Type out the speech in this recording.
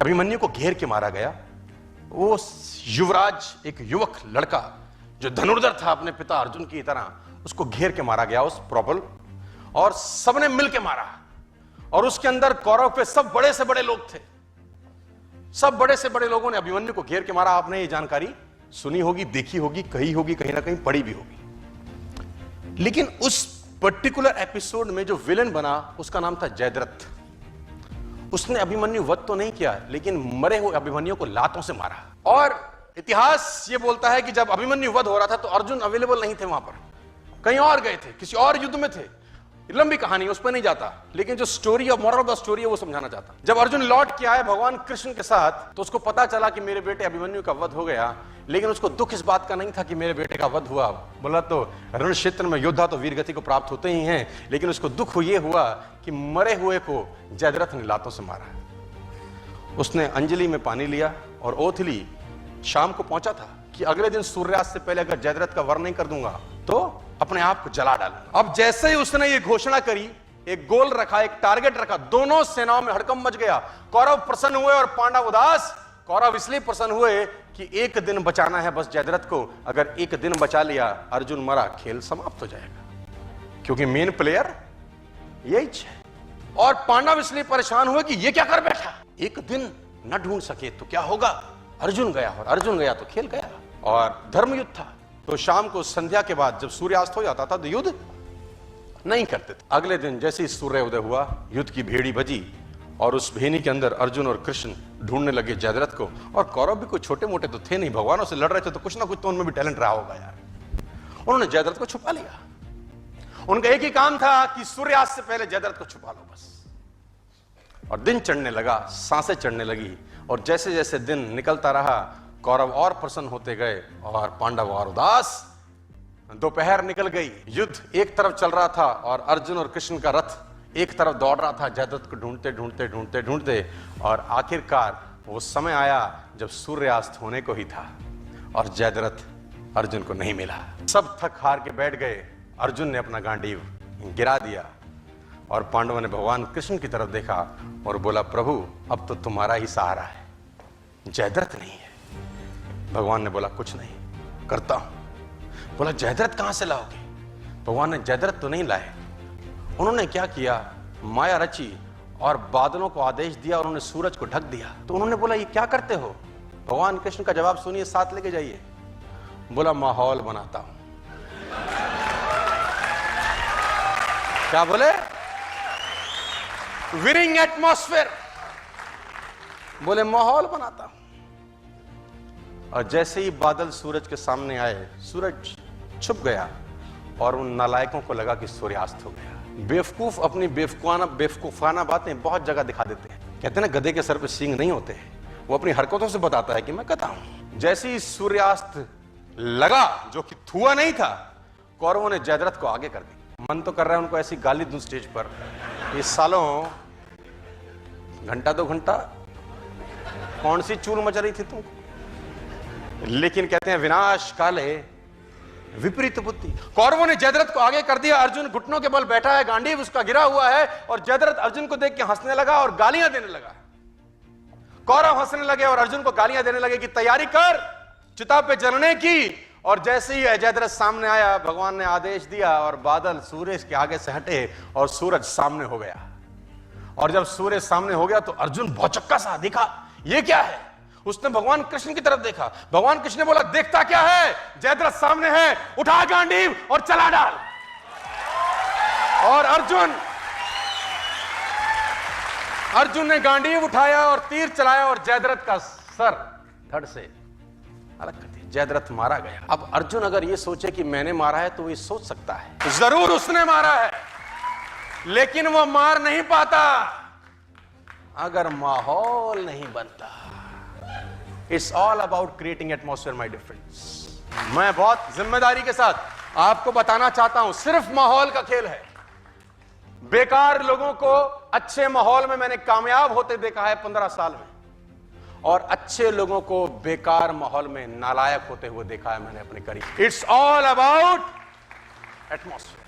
अभिमन्यु को घेर के मारा गया। वो युवराज, एक युवक लड़का जो धनुर्धर था अपने पिता अर्जुन की तरह, उसको घेर के मारा गया उस प्रबल, और सबने मिलके मारा। और उसके अंदर कौरव पे सब बड़े से बड़े लोग थे, सब बड़े से बड़े लोगों ने अभिमन्यु को घेर के मारा। आपने ये जानकारी सुनी होगी, देखी होगी, कही होगी, कहीं ना कहीं पढ़ी भी होगी। लेकिन उस पर्टिकुलर एपिसोड में जो विलेन बना उसका नाम था जयद्रथ। उसने अभिमन्यु वध तो नहीं किया, लेकिन मरे हुए अभिमन्यु को लातों से मारा। और इतिहास ये बोलता है कि जब अभिमन्यु वध हो रहा था तो अर्जुन अवेलेबल नहीं थे वहां पर, कहीं और गए थे, किसी और युद्ध में थे। लंबी कहानी, उस पर नहीं जाता, लेकिन जो story of moral of the story है वो समझाना चाहता। जब अर्जुन लौट के आए भगवान कृष्ण के साथ, तो उसको पता चला कि मेरे बेटे अभिमन्यु का वध हो गया, लेकिन उसको दुख इस बात का नहीं था कि मेरे बेटे का वध हुआ। बोला तो रण क्षेत्र में योद्धा तो वीर गति को प्राप्त होते ही हैं, लेकिन उसको दुख ये हुआ कि मरे हुए को जयद्रथ ने लातों से मारा। उसने अंजलि में पानी लिया और ओथ ली। शाम को पहुंचा था कि अगले दिन सूर्यास्त से पहले अगर जयद्रथ का वर्ण नहीं कर दूंगा तो अपने आप को जला डालूंगा। अब जैसे ही उसने ये घोषणा करी, एक गोल रखा, एक टारगेट रखा, दोनों सेनाओं में हड़कंप मच गया। कौरव प्रसन्न हुए और पांडव उदास। कौरव इसलिए प्रसन्न हुए कि एक दिन बचाना है बस जयद्रथ को, अगर एक दिन बचा लिया, अर्जुन मरा, खेल समाप्त हो जाएगा, क्योंकि मेन प्लेयर यही है। और पांडव इसलिए परेशान हुए कि ये क्या कर बैठा, एक दिन न ढूंढ सके तो क्या होगा। अर्जुन गया, और अर्जुन गया तो खेल गया। और धर्म युद्ध था, तो शाम को संध्या के बाद जब सूर्यास्त हो जाता था तो युद्ध नहीं करते थे। अगले दिन जैसे ही सूर्य उदय हुआ, युद्ध की भेड़ी बजी, और उस भेनी के अंदर अर्जुन और कृष्ण ढूंढने लगे जयद्रथ को। और कौरव भी कोई छोटे मोटे तो थे नहीं, भगवानों से लड़ रहे थे, तो कुछ ना कुछ तो उनमें भी टैलेंट रहा होगा यार। उन्होंने जयद्रथ को छुपा लिया। उनका एक ही काम था कि सूर्यास्त से पहले जयद्रथ को छुपा लो बस। और दिन चढ़ने लगा, सांसें चढ़ने लगी, और जैसे जैसे दिन निकलता रहा कौरव और प्रसन्न होते गए और पांडव और उदास। दोपहर निकल गई, युद्ध एक तरफ चल रहा था और अर्जुन और कृष्ण का रथ एक तरफ दौड़ रहा था जयद्रथ को ढूंढते ढूंढते ढूंढते ढूंढते। और आखिरकार वो समय आया जब सूर्यास्त होने को ही था और जयद्रथ अर्जुन को नहीं मिला। सब थक हार के बैठ गए। अर्जुन ने अपना गांडीव गिरा दिया और पांडवों ने भगवान कृष्ण की तरफ देखा और बोला, प्रभु अब तो तुम्हारा ही सहारा है, जयद्रथ नहीं है। भगवान ने बोला, कुछ नहीं, करता हूं। बोला, जयद्रथ कहां से लाओगे? भगवान ने जयद्रथ तो नहीं लाए। उन्होंने क्या किया, माया रची और बादलों को आदेश दिया और उन्होंने सूरज को ढक दिया। तो उन्होंने बोला, ये क्या करते हो? भगवान कृष्ण का जवाब सुनिए, साथ लेके जाइए। बोला, माहौल बनाता हूं। क्या बोले? Winning atmosphere. बोले, माहौल बनाता हूं। और जैसे ही बादल सूरज के सामने आए, सूरज छुप गया और उन नालायकों को लगा कि सूर्यास्त हो गया। बेवकूफ अपनी बेवकूफाना बातें बहुत जगह दिखा देते हैं। कहते हैं ना, गधे के सर पे सींग नहीं होते। वो अपनी हरकतों से बताता है कि मैं कहता हूं। जैसे ही सूर्यास्त लगा, जो कि हुआ नहीं था, कौरवों ने जयद्रथ को आगे कर दी। मन तो कर रहा है उनको ऐसी गाली दूं स्टेज पर, ये सालों घंटा 2 घंटा कौन सी चूल मच रही थी तुमको। लेकिन कहते हैं, विनाश काले विपरीत बुद्धि। कौरवों ने जयद्रथ को आगे कर दिया। अर्जुन घुटनों के बल बैठा है, गांडीव उसका गिरा हुआ है, और जयद्रथ अर्जुन को देख के हंसने लगा और गालियां देने लगा। कौरव हंसने लगे और अर्जुन को गालियां देने लगे कि तैयारी कर चिता पे जलने की। और जैसे ही जयद्रथ सामने आया, भगवान ने आदेश दिया और बादल सूरज के आगे से हटे और सूरज सामने हो गया। और जब सूरज सामने हो गया तो अर्जुन भौचक्का सा दिखा, ये क्या है? उसने भगवान कृष्ण की तरफ देखा। भगवान कृष्ण ने बोला, देखता क्या है, जयद्रथ सामने है, उठा गांडीव और चला डाल। और अर्जुन ने गांडीव उठाया और तीर चलाया और जयद्रथ का सर धड़ से अलग कर दिया। जयद्रथ मारा गया। अब अर्जुन अगर ये सोचे कि मैंने मारा है तो ये सोच सकता है, जरूर उसने मारा है, लेकिन वो मार नहीं पाता अगर माहौल नहीं बनता। It's all about creating atmosphere my dear friends. मैं बहुत जिम्मेदारी के साथ आपको बताना चाहता हूं, सिर्फ माहौल का खेल है। बेकार लोगों को अच्छे माहौल में मैंने कामयाब होते देखा है 15 साल में, और अच्छे लोगों को बेकार माहौल में नालायक होते हुए देखा है मैंने अपने करीब। It's all about atmosphere.